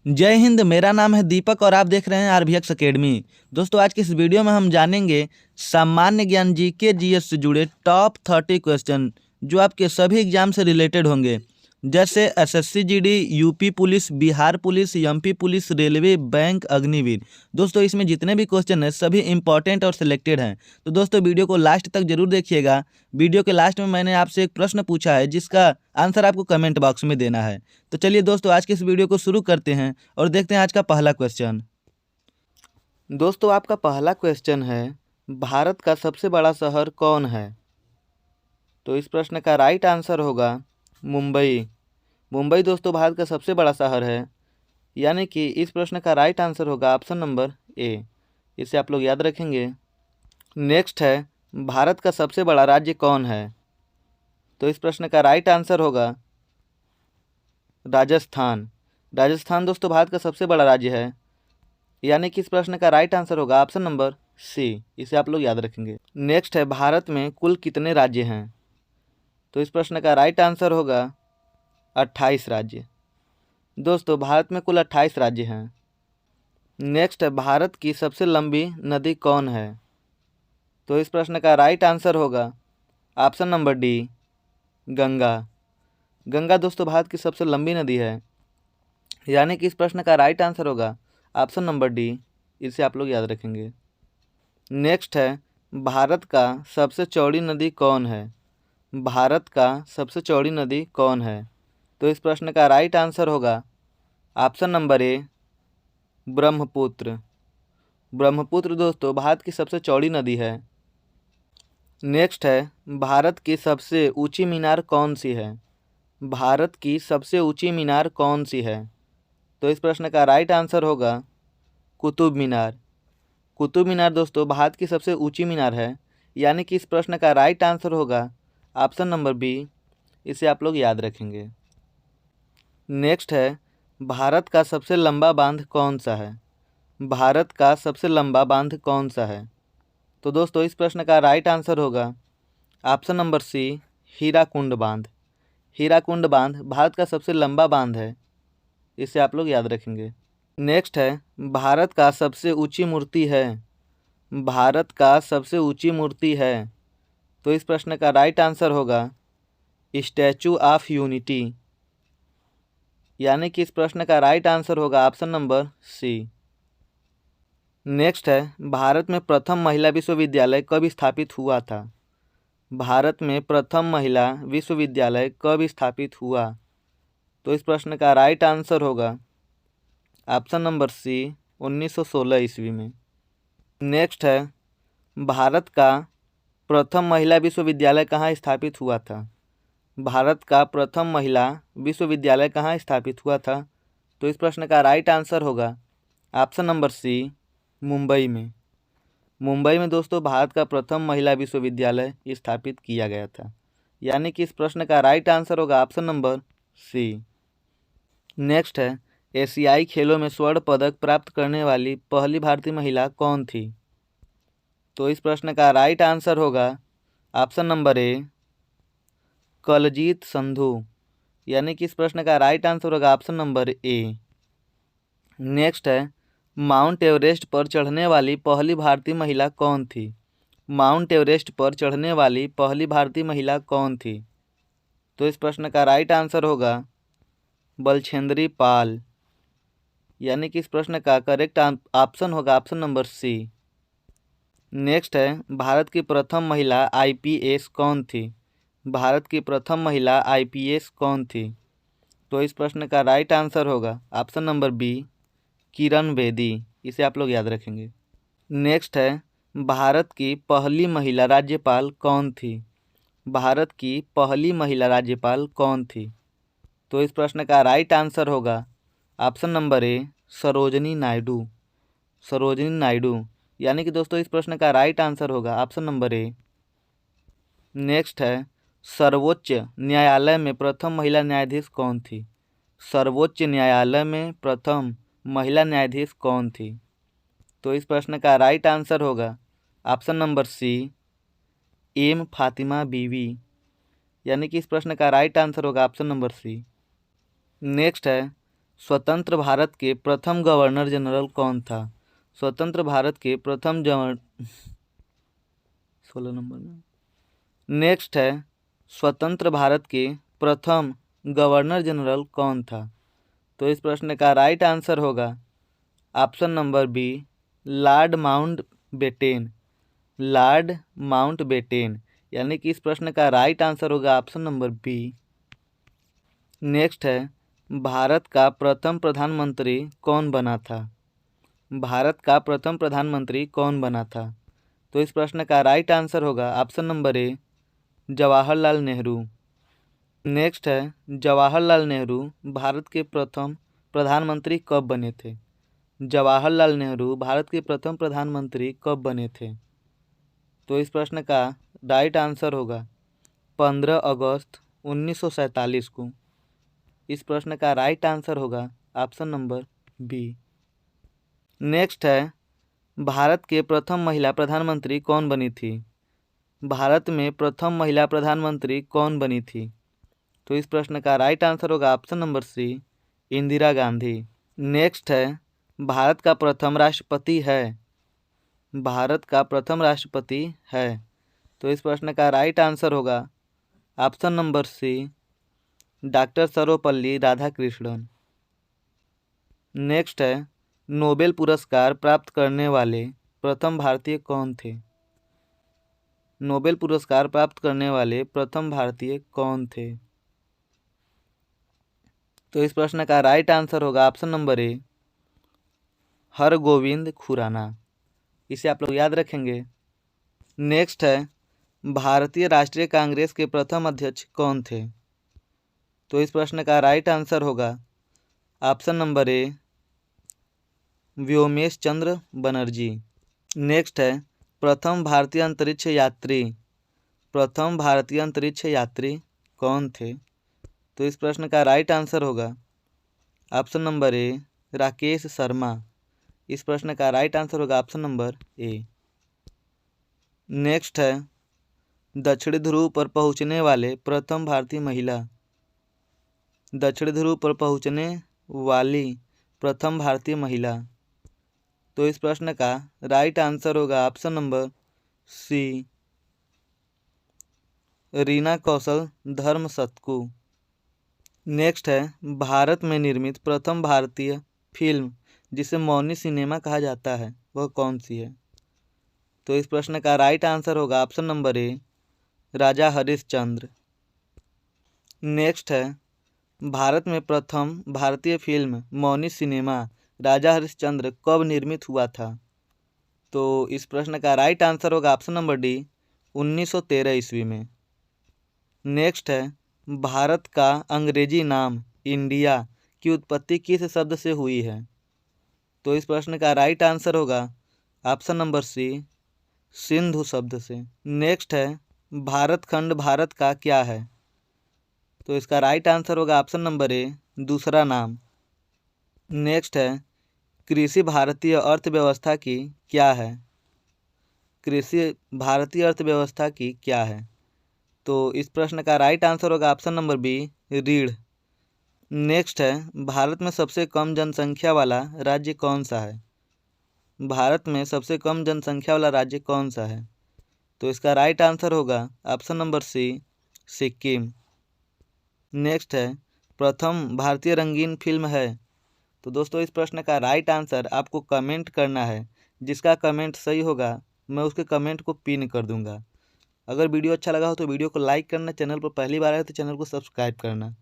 जय हिंद। मेरा नाम है दीपक और आप देख रहे हैं आरबीएक्स एकेडमी। दोस्तों, आज की इस वीडियो में हम जानेंगे सामान्य ज्ञान जीके जीएस से जुड़े टॉप 30 क्वेश्चन जो आपके सभी एग्जाम से रिलेटेड होंगे, जैसे SSC GD, UP police, Bihar police, MP police, railway, bank, Agniveer. दोस्तों, इसमें जितने भी क्वेश्चन हैं सभी इंपॉर्टेंट और सिलेक्टेड हैं। तो दोस्तों, वीडियो को लास्ट तक जरूर देखिएगा। वीडियो के लास्ट में मैंने आपसे एक प्रश्न पूछा है जिसका आंसर आपको कमेंट बॉक्स में देना है। तो चलिए दोस्तों, आज के इस वीडियो को शुरू करते हैं और देखते हैं आज का पहला क्वेश्चन। दोस्तों, आपका पहला क्वेश्चन है, भारत का सबसे बड़ा शहर कौन है? तो इस प्रश्न का राइट आंसर होगा मुंबई। मुंबई दोस्तों भारत का सबसे बड़ा शहर है, यानी कि इस प्रश्न का राइट आंसर होगा ऑप्शन नंबर ए। इसे आप लोग याद रखेंगे। नेक्स्ट है, भारत का सबसे बड़ा राज्य कौन है? तो इस प्रश्न का राइट आंसर होगा राजस्थान। राजस्थान दोस्तों भारत का सबसे बड़ा राज्य है, यानी कि इस प्रश्न का राइट आंसर होगा ऑप्शन नंबर सी। इसे आप लोग याद रखेंगे। नेक्स्ट है, भारत में कुल कितने राज्य हैं? तो इस प्रश्न का राइट आंसर होगा 28 राज्य। दोस्तों, भारत में कुल 28 राज्य हैं। नेक्स्ट है, भारत की सबसे लंबी नदी कौन है? तो इस प्रश्न का राइट आंसर होगा option number D, Ganga. Ganga दोस्तों भारत की सबसे लंबी नदी है, यानी कि इस प्रश्न का राइट आंसर होगा ऑप्शन नंबर डी। इसे आप लोग याद रखेंगे। नेक्स्ट है, भारत का सबसे चौड़ी नदी कौन है? भारत का सबसे चौड़ी नदी कौन है? तो इस प्रश्न का राइट आंसर होगा ऑप्शन नंबर ए, ब्रह्मपुत्र। ब्रह्मपुत्र दोस्तों भारत की सबसे चौड़ी नदी है। नेक्स्ट है, भारत की सबसे ऊंची मीनार कौन सी है? भारत की सबसे ऊंची मीनार कौन सी है? तो इस प्रश्न का राइट आंसर होगा कुतुब मीनार। कुतुब मीनार दोस्तों भारत की सबसे ऊंची मीनार है, यानी कि इस प्रश्न का राइट आंसर होगा ऑप्शन नंबर बी। इसे आप लोग याद रखेंगे। नेक्स्ट है, भारत का सबसे लंबा बांध कौन सा है? भारत का सबसे लंबा बांध कौन सा है? तो दोस्तों इस प्रश्न का राइट आंसर होगा ऑप्शन नंबर सी, हीराकुंड बांध। हीराकुंड बांध भारत का सबसे लंबा बांध है। इसे आप लोग याद रखेंगे। नेक्स्ट है, भारत का सबसे ऊंची मूर्ति है। भारत का सबसे ऊंची मूर्ति है। तो इस प्रश्न का राइट आंसर होगा स्टैचू ऑफ यूनिटी, यानी कि इस प्रश्न का राइट आंसर होगा ऑप्शन नंबर सी। नेक्स्ट है, भारत में प्रथम महिला विश्वविद्यालय कब स्थापित हुआ था? भारत में प्रथम महिला विश्वविद्यालय कब स्थापित हुआ? तो इस प्रश्न का राइट आंसर होगा ऑप्शन नंबर सी, 1916 ईस्वी में। नेक्स्ट है, भारत का प्रथम महिला विश्वविद्यालय कहाँ स्थापित हुआ था? भारत का प्रथम महिला विश्वविद्यालय कहाँ स्थापित हुआ था? तो इस प्रश्न का राइट आंसर होगा ऑप्शन नंबर सी, मुंबई में। मुंबई में दोस्तों भारत का प्रथम महिला विश्वविद्यालय स्थापित किया गया था, यानी कि इस प्रश्न का राइट आंसर होगा ऑप्शन नंबर सी। नेक्स्ट है, एशियाई खेलों में स्वर्ण पदक प्राप्त करने वाली पहली भारतीय महिला कौन थी? तो इस प्रश्न का राइट आंसर होगा ऑप्शन नंबर ए, कलजीत संधू, यानी कि इस प्रश्न का राइट आंसर होगा ऑप्शन नंबर ए। नेक्स्ट है, माउंट एवरेस्ट पर चढ़ने वाली पहली भारतीय महिला कौन थी? माउंट एवरेस्ट पर चढ़ने वाली पहली भारतीय महिला कौन थी? तो इस प्रश्न का राइट आंसर होगा बलछेंद्री पाल, यानी कि इस प्रश्न का करेक्ट ऑप्शन होगा ऑप्शन नंबर सी। नेक्स्ट है, भारत की प्रथम महिला आईपीएस कौन थी? भारत की प्रथम महिला आईपीएस कौन थी? तो इस प्रश्न का राइट आंसर होगा option number B, Kiran Bedi. इसे आप लोग याद रखेंगे। नेक्स्ट है, भारत की पहली महिला राज्यपाल कौन थी? भारत की पहली महिला राज्यपाल कौन थी? तो इस प्रश्न का राइट आंसर होगा ऑप्शन नंबर ए, सरोजनी नायडू। सरोजनी नायडू, यानी कि दोस्तों इस प्रश्न का राइट आंसर होगा ऑप्शन नंबर ए। नेक्स्ट है, सर्वोच्च न्यायालय में प्रथम महिला न्यायाधीश कौन थी? सर्वोच्च न्यायालय में प्रथम महिला न्यायाधीश कौन थी? तो इस प्रश्न का राइट आंसर होगा option number C, M Fathima Beevi, यानी कि इस प्रश्न का राइट आंसर होगा ऑप्शन नंबर सी। नेक्स्ट है, स्वतंत्र भारत के प्रथम गवर्नर जनरल कौन था? स्वतंत्र भारत के प्रथम 16 नंबर में। नेक्स्ट है, स्वतंत्र भारत के प्रथम गवर्नर जनरल कौन था? तो इस प्रश्न का राइट आंसर होगा option number B, Lord Mountbatten. Lord Mountbatten, यानी कि इस प्रश्न का राइट आंसर होगा ऑप्शन नंबर बी। नेक्स्ट है, भारत का प्रथम प्रधानमंत्री कौन बना था? भारत का प्रथम प्रधानमंत्री कौन बना था? तो इस प्रश्न का राइट आंसर होगा ऑप्शन नंबर ए, जवाहरलाल नेहरू। नेक्स्ट है, जवाहरलाल नेहरू भारत के प्रथम प्रधानमंत्री कब बने थे? जवाहरलाल नेहरू भारत के प्रथम प्रधानमंत्री कब बने थे? तो इस प्रश्न का राइट आंसर होगा 15 अगस्त 1947 को। इस प्रश्न का राइट आंसर होगा ऑप्शन नंबर बी। नेक्स्ट है, भारत के प्रथम महिला प्रधानमंत्री कौन बनी थी? भारत में प्रथम महिला प्रधानमंत्री कौन बनी थी? तो इस प्रश्न का राइट आंसर होगा option number C, Indira Gandhi. Next है, भारत का प्रथम राष्ट्रपति है। भारत का प्रथम राष्ट्रपति है। तो इस प्रश्न का राइट आंसर होगा option number C, doctor Sarvepalli Radhakrishnan. Next है, नोबेल पुरस्कार प्राप्त करने वाले प्रथम भारतीय कौन थे? नोबेल पुरस्कार प्राप्त करने वाले प्रथम भारतीय कौन थे? तो इस प्रश्न का राइट आंसर होगा option number A, Hargobind Khorana. इसे आप लोग याद रखेंगे। नेक्स्ट है, भारतीय राष्ट्रीय कांग्रेस के प्रथम अध्यक्ष कौन थे? तो इस प्रश्न का राइट आंसर होगा option number A, Womesh Chandra Banerjee. Next है, प्रथम भारतीय अंतरिक्ष यात्री। प्रथम भारतीय अंतरिक्ष यात्री कौन थे? तो इस प्रश्न का राइट आंसर होगा ऑप्शन नंबर ए, राकेश शर्मा। इस प्रश्न का राइट आंसर होगा ऑप्शन नंबर ए। नेक्स्ट है, दक्षिण ध्रुव पर पहुंचने वाले प्रथम भारतीय महिला। दक्षिण ध्रुव पर पहुंचने वाली प्रथम भारतीय महिला। तो इस प्रश्न का राइट आंसर होगा ऑप्शन नंबर सी, रीना कौशल धर्मसतकू। नेक्स्ट है, भारत में निर्मित प्रथम भारतीय फिल्म जिसे मौनी सिनेमा कहा जाता है वह कौन सी है? तो इस प्रश्न का राइट आंसर होगा ऑप्शन नंबर ए, राजा हरिश्चंद्र। नेक्स्ट है, भारत में प्रथम भारतीय फिल्म मौनी सिनेमा राजा हरिश्चंद्र कब निर्मित हुआ था? तो इस प्रश्न का राइट आंसर होगा ऑप्शन नंबर डी, 1913 ईस्वी में। नेक्स्ट है, भारत का अंग्रेजी नाम इंडिया की उत्पत्ति किस शब्द से हुई है? तो इस प्रश्न का राइट आंसर होगा ऑप्शन नंबर सी, सिंधु शब्द से। नेक्स्ट है, भारत खंड भारत का क्या है? तो इसका राइट आंसर होगा ऑप्शन नंबर ए, दूसरा नाम। नेक्स्ट है, कृषि भारतीय अर्थव्यवस्था की क्या है? कृषि भारतीय अर्थव्यवस्था की क्या है? तो इस प्रश्न का राइट आंसर होगा ऑप्शन नंबर बी, रीढ़। नेक्स्ट है, भारत में सबसे कम जनसंख्या वाला राज्य कौन सा है? भारत में सबसे कम जनसंख्या वाला राज्य कौन सा है? तो इसका राइट आंसर होगा option number C, Sikkim. Next है, प्रथम भारतीय रंगीन फिल्म है। तो दोस्तों इस प्रश्न का राइट आंसर आपको कमेंट करना है। जिसका कमेंट सही होगा मैं उसके कमेंट को पिन कर दूंगा। अगर वीडियो अच्छा लगा हो तो वीडियो को लाइक करना, चैनल पर पहली बार आए तो चैनल को सब्सक्राइब करना।